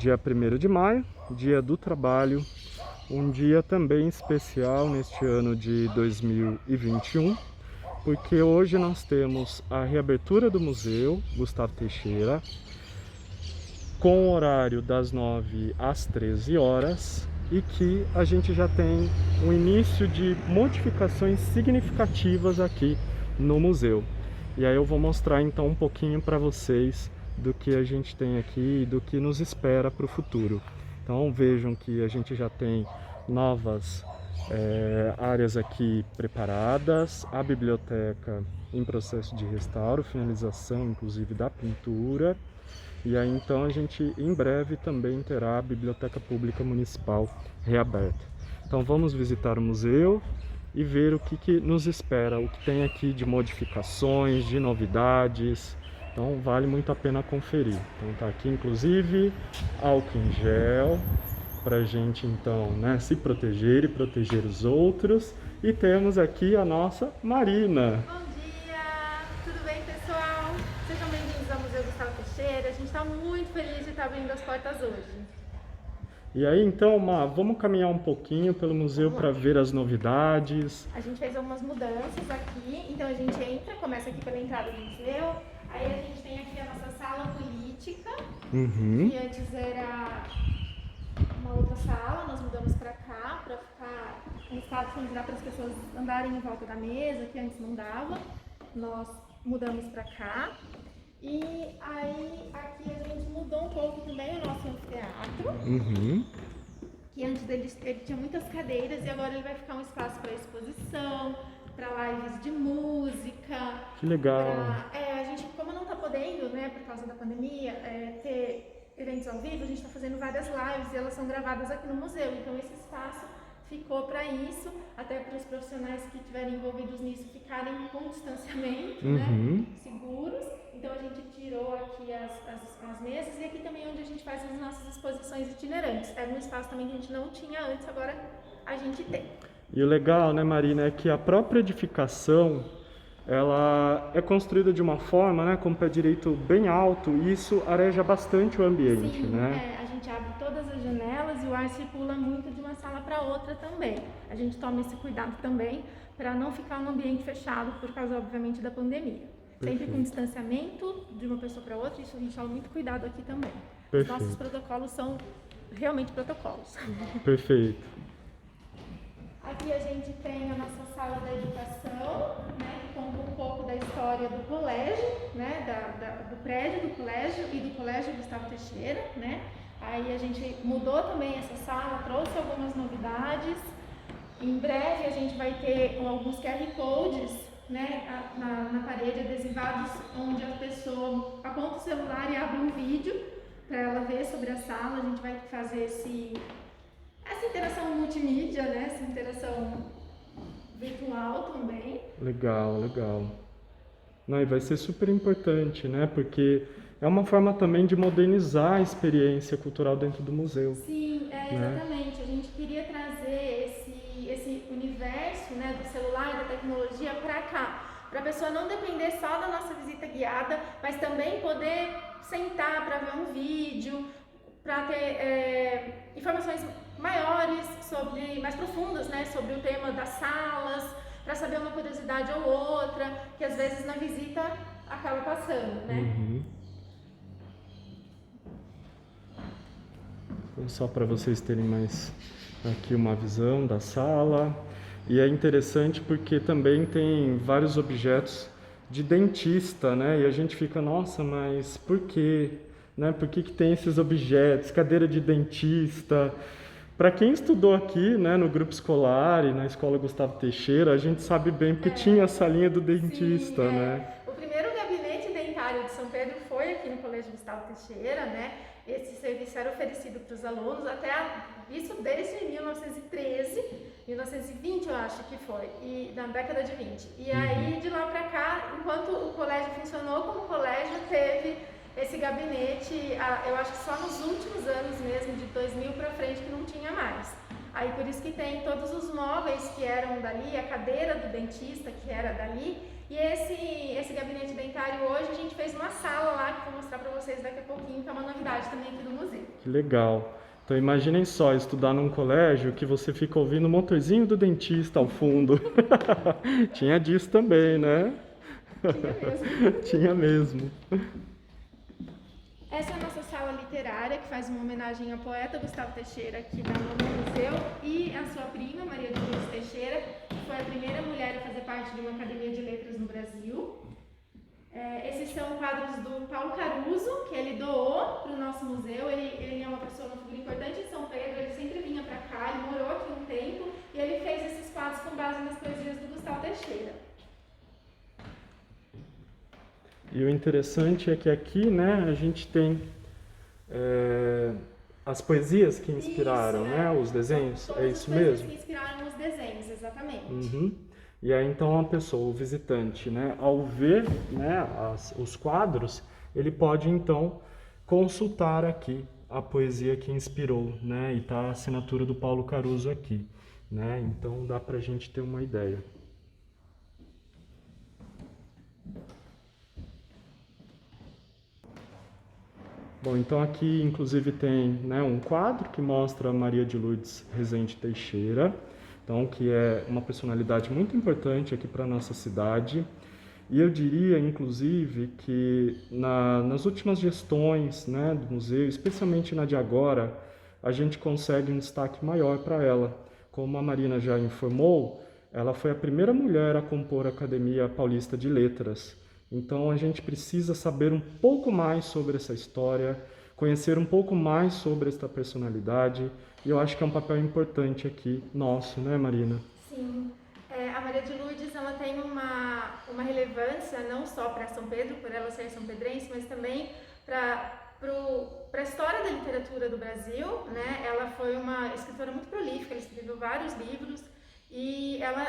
dia 1º de maio, dia do trabalho, um dia também especial neste ano de 2021, porque hoje nós temos a reabertura do Museu Gustavo Teixeira, com o horário das 9 às 13 horas, e que a gente já tem um início de modificações significativas aqui no museu. E aí eu vou mostrar então um pouquinho para vocês do que a gente tem aqui e do que nos espera para o futuro. Então vejam que a gente já tem novas áreas aqui preparadas, a biblioteca em processo de restauro, finalização inclusive da pintura. E aí então a gente em breve também terá a Biblioteca Pública Municipal reaberta. Então vamos visitar o museu e ver o que nos espera, o que tem aqui de modificações, de novidades. Então vale muito a pena conferir. Então tá aqui inclusive álcool em gel para a gente então, né, se proteger e proteger os outros. E temos aqui a nossa Marina. Bom dia! Tudo bem, pessoal? Sejam bem-vindos ao Museu Gustavo Teixeira. A gente está muito feliz de estar abrindo as portas hoje. E aí então, vamos caminhar um pouquinho pelo museu para ver as novidades. A gente fez algumas mudanças aqui, então a gente começa aqui pela entrada do museu. Aí a gente tem aqui a nossa sala política, que antes era uma outra sala, nós mudamos para cá, para ficar um espaço onde dá para as pessoas andarem em volta da mesa, que antes não dava. Nós mudamos para cá. E aí aqui a gente mudou um pouco também o nosso anfiteatro, que antes ele tinha muitas cadeiras e agora ele vai ficar um espaço para exposição, para lives de música. Que legal! A gente, como não está podendo, né, por causa da pandemia, ter eventos ao vivo, a gente está fazendo várias lives e elas são gravadas aqui no museu, então esse espaço ficou para isso, até para os profissionais que estiverem envolvidos nisso ficarem com distanciamento, né, seguros. Então a gente tirou aqui as mesas e aqui também onde a gente faz as nossas exposições itinerantes. Era um espaço também que a gente não tinha antes, agora a gente tem. E o legal, né, Marina, é que a própria edificação, ela é construída de uma forma, né, com o pé direito bem alto, e isso areja bastante o ambiente. Sim, né? A gente abre todas as janelas e o ar circula muito de uma sala para outra também. A gente toma esse cuidado também para não ficar um ambiente fechado por causa, obviamente, da pandemia. Sempre com distanciamento de uma pessoa para outra, isso a gente toma muito cuidado aqui também. Perfeito. Os nossos protocolos são realmente protocolos. Perfeito. Aqui a gente tem a nossa sala da educação, né, que conta um pouco da história do colégio, né, do prédio do colégio e do colégio Gustavo Teixeira, né. Aí a gente mudou também essa sala, trouxe algumas novidades. Em breve a gente vai ter alguns QR Codes, né, na parede, adesivados, onde a pessoa aponta o celular e abre um vídeo para ela ver sobre a sala. A gente vai fazer essa interação multimídia, né, essa interação virtual também. Legal, legal. Não, e vai ser super importante, né, porque é uma forma também de modernizar a experiência cultural dentro do museu. Sim, exatamente. A gente queria trazer esse universo, né, do celular, da tecnologia para cá, para a pessoa não depender só da nossa visita guiada, mas também poder sentar para ver um vídeo, para ter informações maiores, mais profundas, né, sobre o tema das salas, para saber uma curiosidade ou outra, que às vezes na visita acaba passando, né? Então, só para vocês terem mais aqui uma visão da sala. E é interessante porque também tem vários objetos de dentista, né? E a gente fica, nossa, mas por quê? Né? Por que tem esses objetos? Cadeira de dentista. Para quem estudou aqui, né, no grupo escolar e na escola Gustavo Teixeira, a gente sabe bem porque tinha a salinha do dentista, né? O primeiro gabinete dentário de São Pedro foi aqui no Colégio Gustavo Teixeira, né? Esse serviço era oferecido para os alunos isso desde 1913, 1920 eu acho que foi, e na década de 20. E aí de lá para cá, enquanto o colégio funcionou como colégio, teve esse gabinete, eu acho que só nos últimos anos mesmo, de 2000 para frente, que não tinha mais. Aí por isso que tem todos os móveis que eram dali, a cadeira do dentista que era dali. E esse gabinete dentário hoje a gente fez uma sala lá que eu vou mostrar para vocês daqui a pouquinho, que é uma novidade também aqui do museu. Que legal. Então imaginem só, estudar num colégio que você fica ouvindo o motorzinho do dentista ao fundo. Tinha disso também, né? Tinha mesmo. Tinha mesmo. Essa é a nossa sala literária, que faz uma homenagem ao poeta Gustavo Teixeira aqui no museu, e a sua prima, Maria de Lourdes Teixeira, que foi a primeira mulher a fazer parte de uma academia de letras no Brasil. Esses são quadros do Paulo Caruso, que ele doou para o nosso museu. Ele é uma pessoa, uma figura importante em São Pedro, ele sempre vinha para cá, ele morou aqui um tempo, e ele fez esses quadros com base nas poesias do Gustavo Teixeira. E o interessante é que aqui, né, a gente tem as poesias que inspiraram, Isso, né, os desenhos, todas é as isso poesias mesmo? que inspiraram os desenhos, exatamente. Uhum. E aí então a pessoa, o visitante, né, ao ver, né, os quadros, ele pode então consultar aqui a poesia que inspirou, né, e tá a assinatura do Paulo Caruso aqui, né, então dá pra gente ter uma ideia. Bom, então aqui inclusive tem, né, um quadro que mostra a Maria de Lourdes Rezende Teixeira, então, que é uma personalidade muito importante aqui para a nossa cidade. E eu diria, inclusive, que nas últimas gestões, né, do museu, especialmente na de agora, a gente consegue um destaque maior para ela. Como a Marina já informou, ela foi a primeira mulher a compor a Academia Paulista de Letras. Então, a gente precisa saber um pouco mais sobre essa história, conhecer um pouco mais sobre esta personalidade, e eu acho que é um papel importante aqui nosso, né, Marina? Sim. A Maria de Lourdes, ela tem uma relevância não só para São Pedro, por ela ser são pedrense, mas também para a história da literatura do Brasil, né? Ela foi uma escritora muito prolífica, ela escreveu vários livros e ela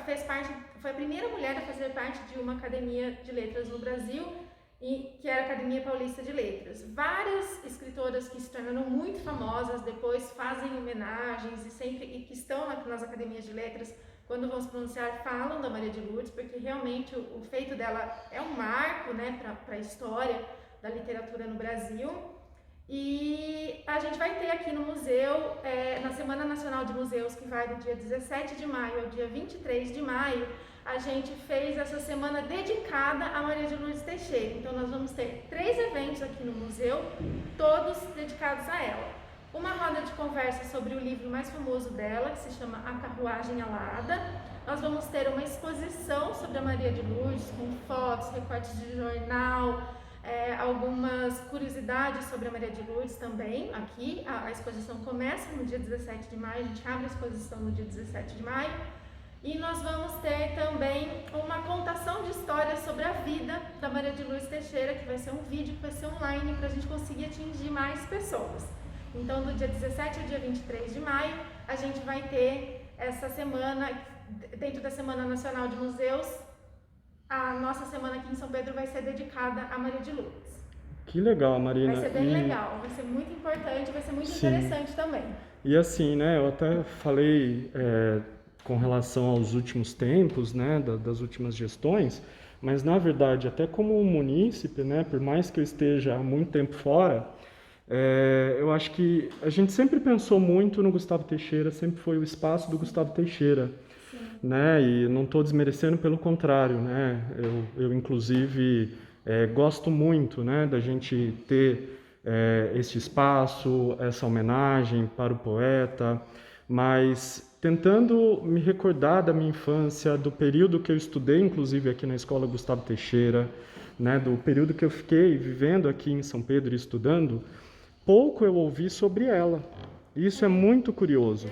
fez parte, foi a primeira mulher a fazer parte de uma academia de letras no Brasil, que era a Academia Paulista de Letras. Várias escritoras que se tornaram muito famosas depois fazem homenagens e que estão nas academias de letras, quando vão se pronunciar, falam da Maria de Lourdes, porque realmente o feito dela é um marco, né, para a história da literatura no Brasil. E a gente vai ter aqui no museu, na Semana Nacional de Museus, que vai do dia 17 de maio ao dia 23 de maio, a gente fez essa semana dedicada a Maria de Lourdes Teixeira. Então nós vamos ter 3 eventos aqui no museu, todos dedicados a ela. Uma roda de conversa sobre o livro mais famoso dela, que se chama A Carruagem Alada. Nós vamos ter uma exposição sobre a Maria de Lourdes, com fotos, recortes de jornal, algumas curiosidades sobre a Maria de Lourdes também aqui. A exposição começa no dia 17 de maio, a gente abre a exposição no dia 17 de maio. E nós vamos ter também uma contação de histórias sobre a vida da Maria de Lourdes Teixeira, que vai ser um vídeo que vai ser online para a gente conseguir atingir mais pessoas. Então, do dia 17 ao dia 23 de maio, a gente vai ter essa semana, dentro da Semana Nacional de Museus, a nossa semana aqui em São Pedro vai ser dedicada a Maria de Lourdes. Que legal, Marina. Vai ser bem legal, vai ser muito importante, vai ser muito interessante também. E assim, né, eu até falei com relação aos últimos tempos, né, das últimas gestões, mas na verdade, até como munícipe, né, por mais que eu esteja há muito tempo fora, eu acho que a gente sempre pensou muito no Gustavo Teixeira, sempre foi o espaço do Gustavo Teixeira, né, e não estou desmerecendo, pelo contrário, né, eu inclusive gosto muito, né, da gente ter este espaço, essa homenagem para o poeta, mas tentando me recordar da minha infância, do período que eu estudei, inclusive aqui na Escola Gustavo Teixeira, né, do período que eu fiquei vivendo aqui em São Pedro e estudando, pouco eu ouvi sobre ela. Isso é muito curioso.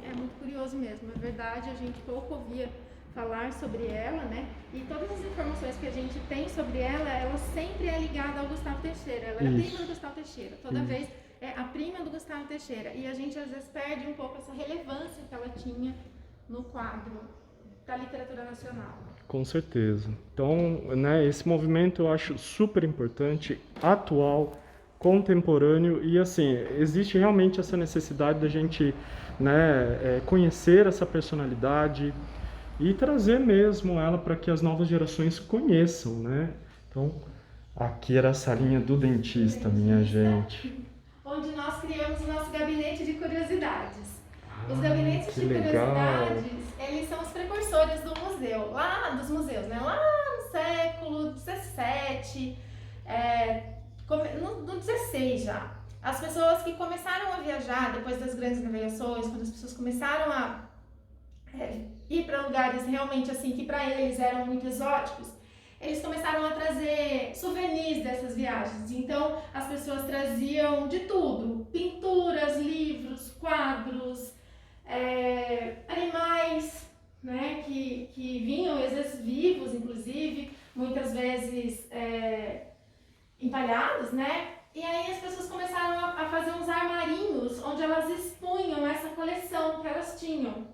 É muito curioso mesmo, é verdade, a gente pouco ouvia falar sobre ela, né? E todas as informações que a gente tem sobre ela sempre é ligada ao Gustavo Teixeira. Ela é prima do Gustavo Teixeira, toda vez é a prima do Gustavo Teixeira. E a gente às vezes perde um pouco essa relevância que ela tinha no quadro da literatura nacional. Com certeza. Então, né, esse movimento eu acho super importante, atual, contemporâneo, e assim, existe realmente essa necessidade da gente né, conhecer essa personalidade e trazer mesmo ela para que as novas gerações conheçam, né? Então, aqui era a salinha do dentista, minha gente. Onde nós criamos o nosso gabinete de curiosidades. Os gabinetes que de legal. curiosidades, eles são os precursores do museu, dos museus, né? Lá no século XVII, no XVI já. As pessoas que começaram a viajar depois das grandes navegações, quando as pessoas começaram a ir para lugares realmente assim que para eles eram muito exóticos, eles começaram a trazer souvenirs dessas viagens. Então as pessoas traziam de tudo: pinturas, livros, quadros, animais, né, que vinham às vezes vivos, inclusive, muitas vezes empalhados, né? E aí as pessoas começaram a fazer uns armarinhos onde elas expunham essa coleção que elas tinham.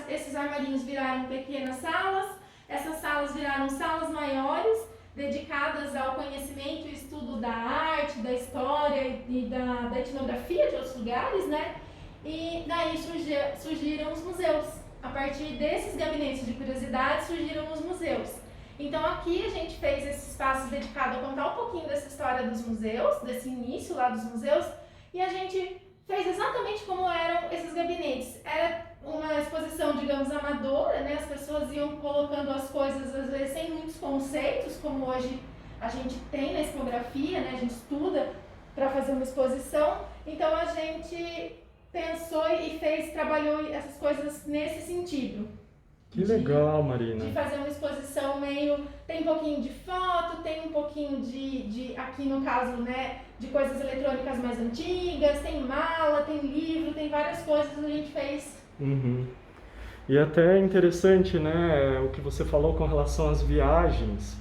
Esses armarinhos viraram pequenas salas, essas salas viraram salas maiores, dedicadas ao conhecimento e estudo da arte, da história e da etnografia de outros lugares, né? E daí surgiram os museus. A partir desses gabinetes de curiosidade surgiram os museus. Então aqui a gente fez esse espaço dedicado a contar um pouquinho dessa história dos museus, desse início lá dos museus, e a gente fez exatamente como eram esses gabinetes. Era uma exposição, digamos, amadora, né? As pessoas iam colocando as coisas, às vezes, sem muitos conceitos, como hoje a gente tem na escografia, né? A gente estuda para fazer uma exposição. Então a gente pensou e trabalhou essas coisas nesse sentido. Que legal, Marina. De fazer uma exposição meio... Tem um pouquinho de foto, tem um pouquinho aqui no caso, né, de coisas eletrônicas mais antigas, tem mala, tem livro, tem várias coisas que a gente fez. Uhum. E até é interessante, né, o que você falou com relação às viagens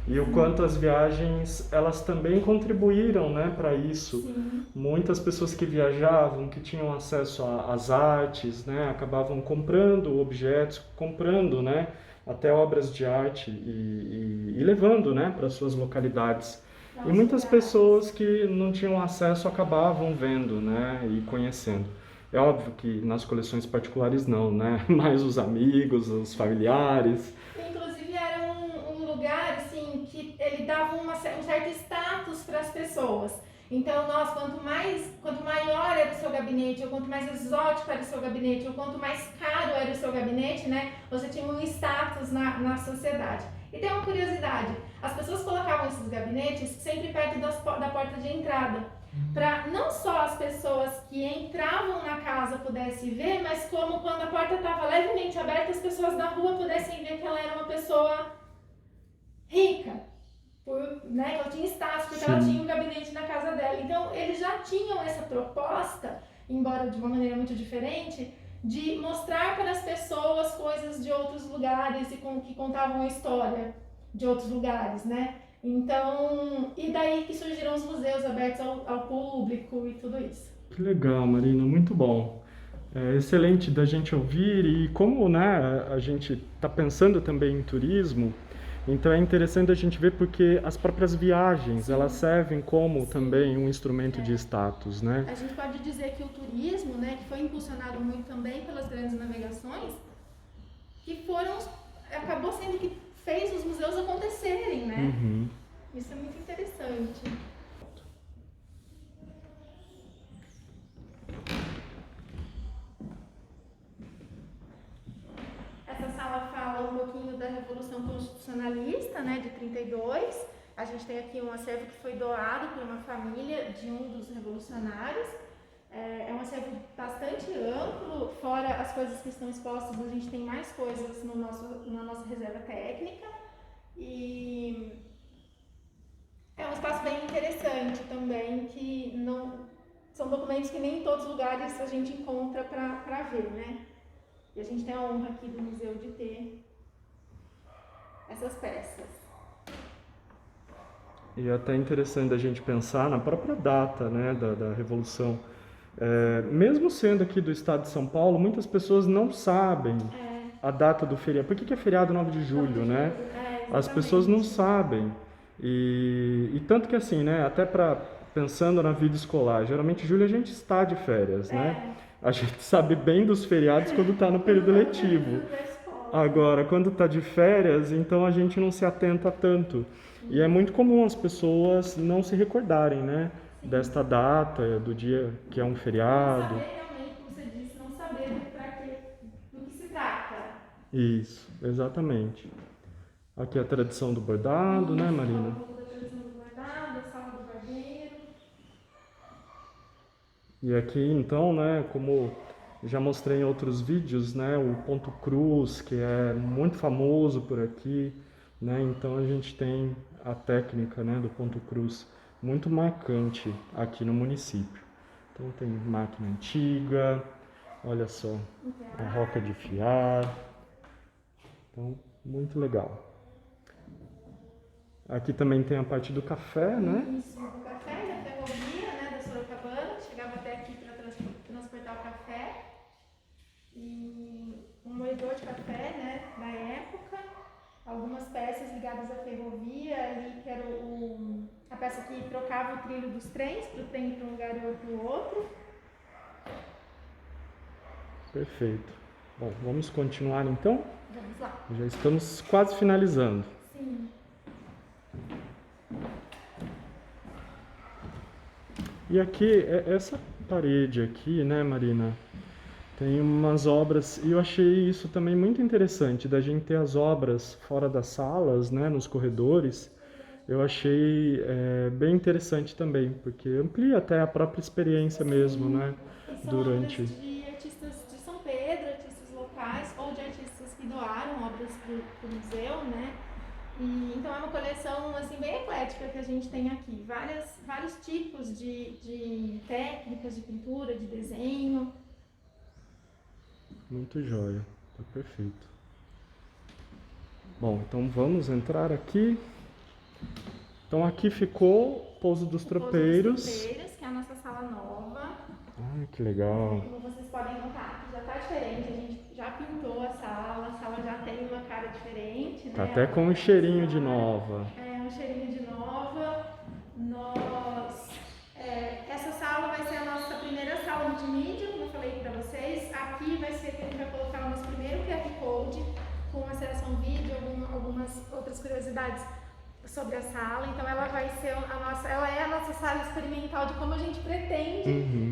e o quanto as viagens, elas também contribuíram, né, para isso. Sim. Muitas pessoas que viajavam, que tinham acesso às artes, né, acabavam comprando objetos, comprando, né, até obras de arte e levando, né, para suas localidades. E muitas pessoas que não tinham acesso acabavam vendo, né, e conhecendo. É óbvio que nas coleções particulares não, né, mas os amigos, os familiares. Inclusive era um lugar assim que ele dava um certo status para as pessoas. Então, quanto maior era o seu gabinete, ou quanto mais exótico era o seu gabinete, ou quanto mais caro era o seu gabinete, né, você tinha um status na sociedade. E tem uma curiosidade: as pessoas colocavam esses gabinetes sempre perto da porta de entrada, para não só as pessoas que entravam na casa pudessem ver, mas como quando a porta estava levemente aberta, as pessoas da rua pudessem ver que ela era uma pessoa rica. Né, que ela tinha status, porque ela tinha um gabinete na casa dela. Então, eles já tinham essa proposta, embora de uma maneira muito diferente, de mostrar para as pessoas coisas de outros lugares e que contavam a história de outros lugares, né? Então, e daí que surgiram os museus abertos ao público e tudo isso. Que legal, Marina, muito bom. É excelente da gente ouvir e como, né, a gente está pensando também em turismo. Então é interessante a gente ver porque as próprias viagens, elas servem como também um instrumento de status, né? A gente pode dizer que o turismo, né, que foi impulsionado muito também pelas grandes navegações, acabou sendo que fez os museus acontecerem, né? Uhum. Isso é muito interessante. Essa sala fala um pouquinho da Revolução Constitucionalista, né, de 32. A gente tem aqui um acervo que foi doado por uma família de um dos revolucionários. É um acervo bastante amplo, fora as coisas que estão expostas, a gente tem mais coisas na nossa reserva técnica. E é um espaço bem interessante também, que são documentos que nem em todos os lugares a gente encontra para ver, né? E a gente tem a honra aqui do museu de ter essas peças. E é até interessante a gente pensar na própria data, né, da Revolução. Mesmo sendo aqui do estado de São Paulo, muitas pessoas não sabem a data do feriado. Por que é feriado 9 de julho, né? As pessoas não sabem. E tanto que assim, né, até pensando na vida escolar, geralmente em julho a gente está de férias, né? A gente sabe bem dos feriados quando está no período letivo. Da escola. Agora, quando está de férias, então a gente não se atenta tanto. E é muito comum as pessoas não se recordarem, né, desta data, do dia que é um Não feriado. saber realmente, como você disse, não saber do que se trata. Isso, exatamente. Aqui é a tradição do bordado, né, Marina? Um pouco da tradição do bordado, a sala do barbeiro. E aqui, então, né, como já mostrei em outros vídeos, né, o ponto cruz, que é muito famoso por aqui, né, então a gente tem a técnica, né, do ponto cruz muito marcante aqui no município. Então tem máquina antiga, olha só, a roca de fiar, então muito legal. Aqui também tem a parte do café, né? Isso, do café, da ferrovia, né, da Sorocabana, chegava até aqui para transportar o café. E um moedor de café, né, da época. Algumas peças ligadas à ferrovia, ali que era a peça que trocava o trilho dos trens, para o trem ir para um lugar e para o outro. Perfeito. Bom, vamos continuar então? Vamos lá. Já estamos quase finalizando. Sim. E aqui, essa parede aqui, né, Marina? Tem umas obras, e eu achei isso também muito interessante, da gente ter as obras fora das salas, né, nos corredores. Eu achei bem interessante também, porque amplia até a própria experiência mesmo, né, E são durante... obras de artistas de São Pedro, artistas locais, ou de artistas que doaram obras para o museu, né? E, então é uma coleção assim, bem eclética que a gente tem aqui. Vários tipos de técnicas de pintura, de desenho. Muito jóia, tá perfeito. Bom, então vamos entrar aqui. Então aqui ficou o Pouso dos Tropeiros. Pouso dos Tropeiros, que é a nossa sala nova. Ah, que legal. Como vocês podem notar, já está diferente, a gente já pintou a sala já tem uma cara diferente, né? Tá até com um cheirinho de nova. Um cheirinho de nova. Essa sala vai ser a nossa primeira sala multimídia, como eu falei para vocês. Aqui vai ser que a gente vai colocar o nosso primeiro QR Code com aceleração vídeo, algumas outras curiosidades sobre a sala. Então ela vai ser ela é a nossa sala experimental de como a gente pretende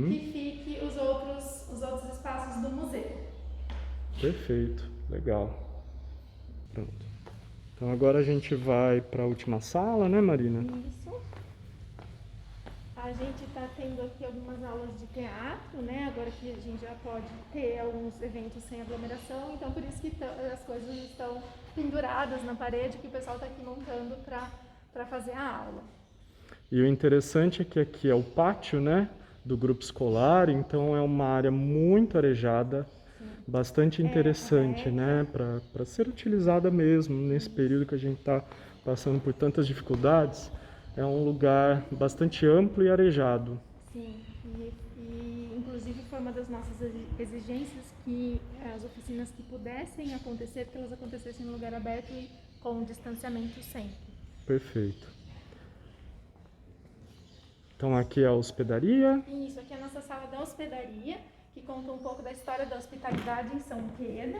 que fique os outros espaços do museu. Perfeito, legal. Pronto. Então agora a gente vai para a última sala, né, Marina? Isso. A gente está tendo aqui algumas aulas de teatro, né? Agora que a gente já pode ter alguns eventos sem aglomeração, então por isso que as coisas estão penduradas na parede, que o pessoal está aqui montando para fazer a aula. E o interessante é que aqui é o pátio, né, do grupo escolar, então é uma área muito arejada, bastante interessante, né, para ser utilizada mesmo nesse período que a gente está passando por tantas dificuldades. É um lugar bastante amplo e arejado. Sim, e inclusive foi uma das nossas exigências que as oficinas que pudessem acontecer, que elas acontecessem em lugar aberto e com distanciamento sempre. Perfeito. Então aqui é a hospedaria. Isso, aqui é a nossa sala da hospedaria, que conta um pouco da história da hospitalidade em São Pedro.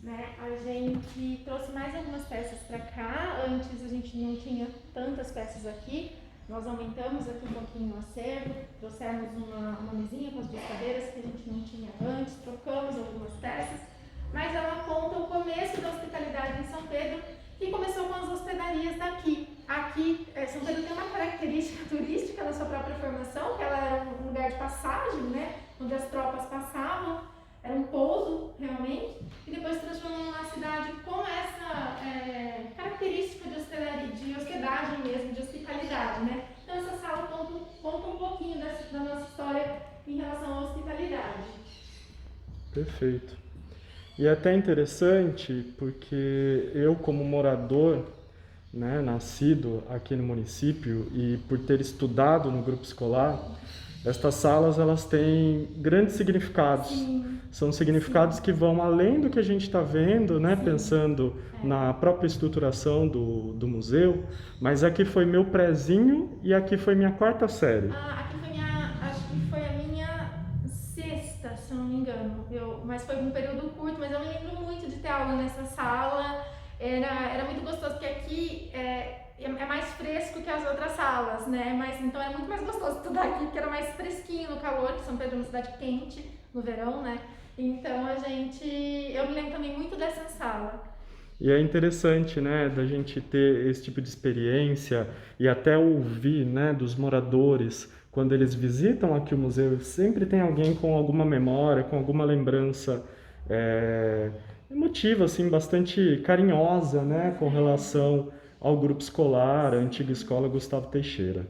Né? A gente trouxe mais algumas peças para cá. Antes a gente não tinha tantas peças aqui. Nós aumentamos aqui um pouquinho o acervo, trouxemos uma mesinha com as duas cadeiras que a gente não tinha antes, trocamos algumas peças. Mas ela conta o começo da hospitalidade em São Pedro, que começou com as hospedarias daqui. Aqui, São Pedro tem uma característica turística da sua própria formação, que ela era um lugar de passagem, né? Onde as tropas passavam. Era um pouso, realmente, e depois se transformou numa cidade com essa característica de hospedagem mesmo, de hospitalidade, né? Então essa sala conta um pouquinho da nossa história em relação à hospitalidade. Perfeito. E é até interessante porque eu, como morador, né, nascido aqui no município e por ter estudado no grupo escolar, estas salas elas têm grandes significados. Sim. São significados que vão além do que a gente está vendo, né? Pensando na própria estruturação do museu. Mas aqui foi meu prezinho e aqui foi minha quarta série. Aqui foi acho que foi a minha sexta, se eu não mas foi um período curto, mas eu me lembro muito de ter aula nessa sala. Era muito gostoso, porque aqui é mais fresco que as outras salas, né? Mas então era muito mais gostoso estudar aqui, porque era mais fresquinho no calor, que São Pedro é uma cidade quente no verão, né? Então eu me lembro também muito dessa sala. E é interessante, né, da gente ter esse tipo de experiência e até ouvir, né, dos moradores quando eles visitam aqui o museu. Sempre tem alguém com alguma memória, com alguma lembrança emotiva, assim, bastante carinhosa, né, com relação ao grupo escolar, a antiga escola Gustavo Teixeira.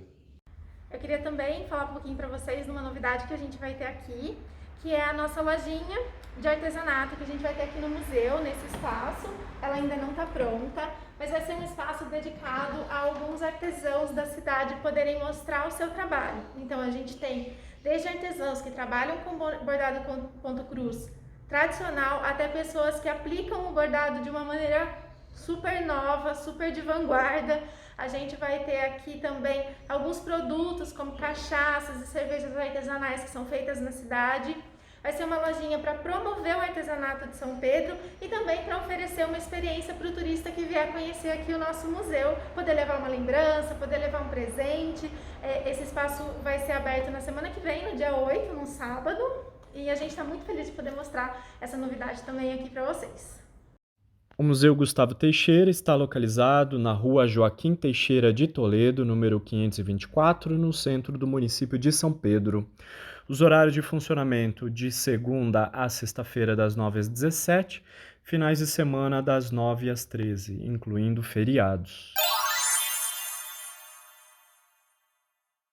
Eu queria também falar um pouquinho para vocês de uma novidade que a gente vai ter aqui, que é a nossa lojinha de artesanato que a gente vai ter aqui no museu, nesse espaço. Ela ainda não está pronta, mas vai ser um espaço dedicado a alguns artesãos da cidade poderem mostrar o seu trabalho. Então a gente tem desde artesãos que trabalham com bordado com ponto cruz tradicional, até pessoas que aplicam o bordado de uma maneira super nova, super de vanguarda. A gente vai ter aqui também alguns produtos como cachaças e cervejas artesanais que são feitas na cidade. Vai ser uma lojinha para promover o artesanato de São Pedro e também para oferecer uma experiência para o turista que vier conhecer aqui o nosso museu, poder levar uma lembrança, poder levar um presente. Esse espaço vai ser aberto na semana que vem, no dia 8, no sábado, e a gente está muito feliz de poder mostrar essa novidade também aqui para vocês. O Museu Gustavo Teixeira está localizado na Rua Joaquim Teixeira de Toledo, número 524, no centro do município de São Pedro. Os horários de funcionamento de segunda a sexta-feira das 9 às 17, finais de semana das 9 às 13, incluindo feriados.